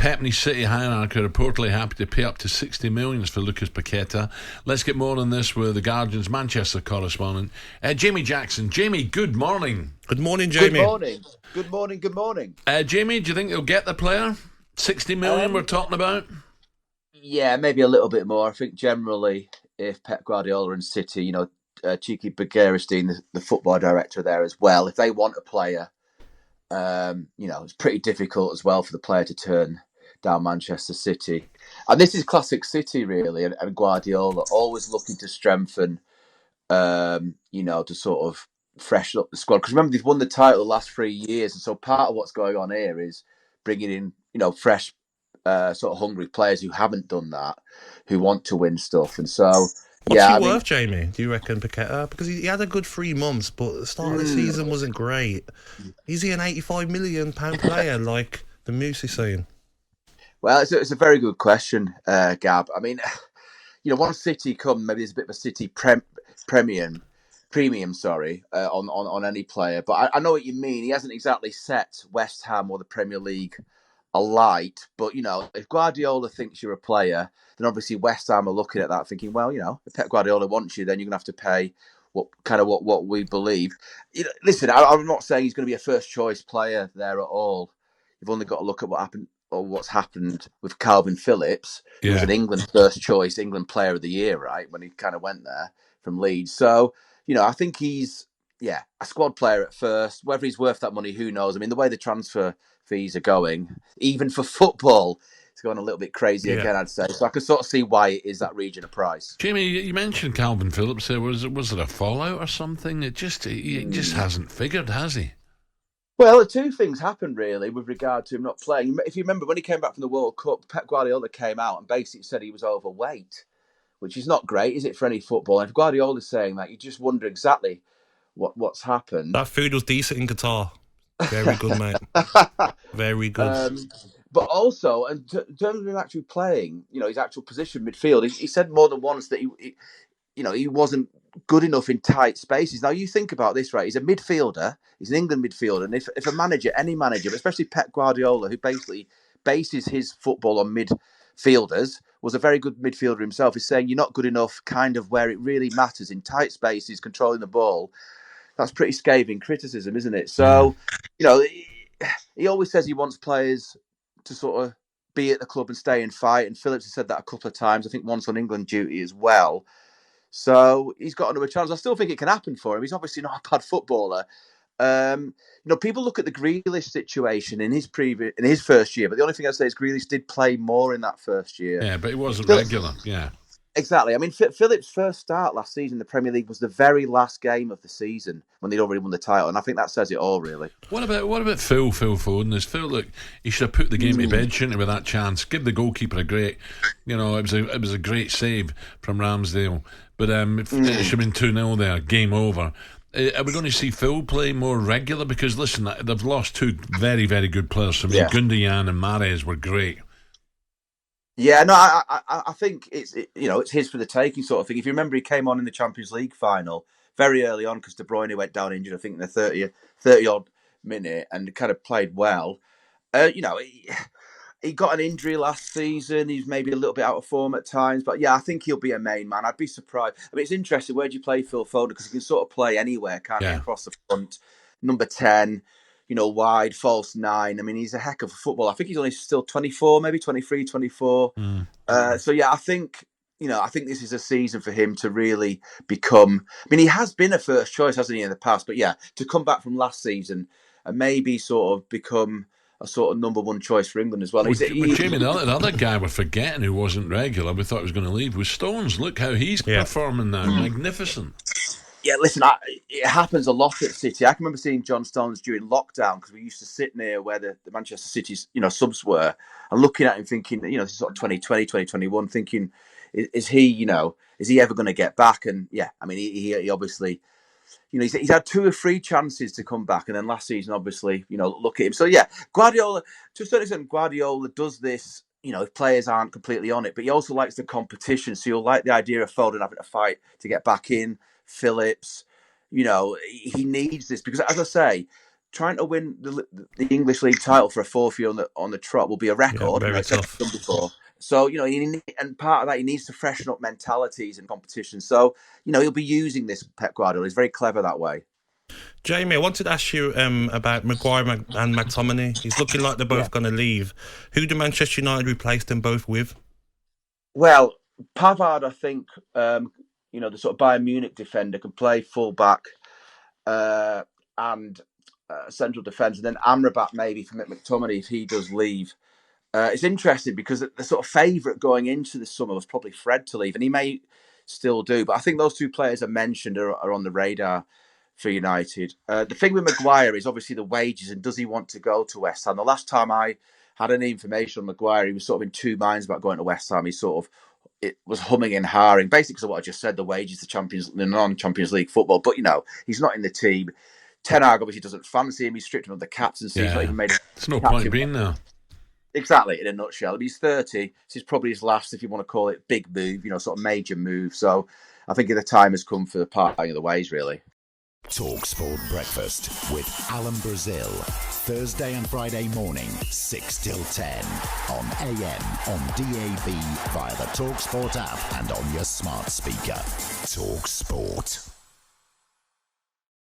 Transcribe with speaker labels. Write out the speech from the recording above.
Speaker 1: Pep and his City hierarchy are reportedly happy to pay up to 60 million for Lucas Paqueta. Let's get more on this with the Guardian's Manchester correspondent, Jamie Jackson. Jamie, good morning.
Speaker 2: Good morning, Jamie.
Speaker 3: Good morning.
Speaker 1: Jamie, do you think they'll get the player? 60 million we're talking about?
Speaker 3: Yeah, maybe a little bit more. I think generally, if Pep Guardiola and City, Cheeky Bergerstein, the football director there as well, if they want a player, it's pretty difficult as well for the player to turn down Manchester City. And this is classic City, really, and Guardiola always looking to strengthen, to sort of freshen up the squad. Because remember, they've won the title the last 3 years, and so part of what's going on here is bringing in, fresh, sort of hungry players who haven't done that, who want to win stuff. And so,
Speaker 2: what's he worth, Jamie? Do you reckon, Paqueta? Because he had a good 3 months, but the start of the season wasn't great. Is he an £85 million player, like the Moose is saying?
Speaker 3: Well, it's a very good question, Gab. I mean, once City come, maybe there's a bit of a City premium, on any player. But I know what you mean. He hasn't exactly set West Ham or the Premier League alight. But, if Guardiola thinks you're a player, then obviously West Ham are looking at that thinking, well, if Pep Guardiola wants you, then you're going to have to pay what we believe. Listen, I'm not saying he's going to be a first choice player there at all. You've only got to look at what happened or what's happened with Calvin Phillips, who was an England first choice, England Player of the Year, right, when he kind of went there from Leeds. So, I think he's, a squad player at first. Whether he's worth that money, who knows? I mean, the way the transfer fees are going, even for football, it's going a little bit crazy again, I'd say. So I can sort of see why it is that region of price.
Speaker 1: Jamie, you mentioned Calvin Phillips there. Was it a fallout or something? He just hasn't figured, has he?
Speaker 3: Well, two things happened, really, with regard to him not playing. If you remember, when he came back from the World Cup, Pep Guardiola came out and basically said he was overweight, which is not great, is it, for any football? And if Guardiola's saying that, you just wonder exactly what's happened.
Speaker 2: That food was decent in Qatar. Very good, mate. Very good.
Speaker 3: But also, in terms of him actually playing, his actual position midfield, he said more than once that he wasn't good enough in tight spaces. Now, you think about this, right? He's a midfielder. He's an England midfielder. And if a manager, any manager, but especially Pep Guardiola, who basically bases his football on midfielders, was a very good midfielder himself, is saying you're not good enough kind of where it really matters, in tight spaces, controlling the ball. That's pretty scathing criticism, isn't it? So, he always says he wants players to sort of be at the club and stay and fight. And Phillips has said that a couple of times, I think once on England duty as well. So he's got another chance. I still think it can happen for him. He's obviously not a bad footballer. People look at the Grealish situation in his first year, but the only thing I'd say is Grealish did play more in that first year.
Speaker 1: Yeah, but he wasn't regular. Yeah,
Speaker 3: exactly. I mean, Phillips' first start last season in the Premier League was the very last game of the season when they'd already won the title, and I think that says it all, really.
Speaker 1: What about Phil Foden? Is Phil, look, he should have put the game to bed, shouldn't he, with that chance? Give the goalkeeper a great, it was a great save from Ramsdale, but it should have been 2-0 there, game over. Are we going to see Phil play more regular? Because listen, they've lost 2 very, very good players. For me, Gundogan and Mahrez were great.
Speaker 3: Yeah, no, I think it's his for the taking sort of thing. If you remember, he came on in the Champions League final very early on because De Bruyne went down injured, I think, in the 30-odd minute, and kind of played well. He got an injury last season. He's maybe a little bit out of form at times. But, yeah, I think he'll be a main man. I'd be surprised. I mean, it's interesting. Where do you play Phil Foden? Because he can sort of play anywhere, can't he? Across the front. Number 10, wide, false 9. I mean, he's a heck of a footballer. I think he's only still 24, maybe 23, 24. So, yeah, I think this is a season for him to really become... I mean, he has been a first choice, hasn't he, in the past? But, yeah, to come back from last season and maybe sort of become a sort of number 1 choice for England as well.
Speaker 1: Jamie, the other guy we're forgetting who wasn't regular, we thought he was going to leave, was Stones. Look how he's performing now. Magnificent.
Speaker 3: Yeah, listen, it happens a lot at City. I can remember seeing John Stones during lockdown because we used to sit near where the Manchester City's, subs were, and looking at him thinking, this is sort of 2020, 2021, thinking, is he ever going to get back? And yeah, I mean, he obviously... he's had 2 or 3 chances to come back, and then last season, obviously, look at him. So yeah, Guardiola, to a certain extent, Guardiola does this, if players aren't completely on it, but he also likes the competition. So you'll like the idea of Foden having to fight to get back in, Phillips, he needs this because, as I say, trying to win the English League title for a fourth year on the trot will be a record.
Speaker 2: Yeah, very tough.
Speaker 3: Before. So, and part of that, he needs to freshen up mentalities and competition. So, he'll be using this Pep Guardiola. He's very clever that way.
Speaker 2: Jamie, I wanted to ask you about Maguire and McTominay. He's looking like they're both going to leave. Who do Manchester United replace them both with?
Speaker 3: Well, Pavard, I think, the sort of Bayern Munich defender, can play full-back and central defence, and then Amrabat maybe for McTominay if he does leave. It's interesting because the sort of favourite going into the summer was probably Fred to leave, and he may still do. But I think those two players I mentioned are on the radar for United. The thing with Maguire is obviously the wages, and does he want to go to West Ham? The last time I had any information on Maguire, he was sort of in two minds about going to West Ham. It was humming and hawing, basically because of what I just said, the wages, the non-Champions League football. But, he's not in the team. Ten Hag obviously doesn't fancy him. He's stripped him of the captaincy.
Speaker 1: Yeah.
Speaker 3: He's not even made
Speaker 1: It's no point being there.
Speaker 3: Exactly, in a nutshell. He's 30. This is probably his last, if you want to call it, big move, sort of major move. So I think the time has come for the parting of the ways, really.
Speaker 4: talkSPORT Breakfast with Alan Brazil. Thursday and Friday morning, 6 till 10. On AM, on DAB, via the talkSPORT app and on your smart speaker. talkSPORT.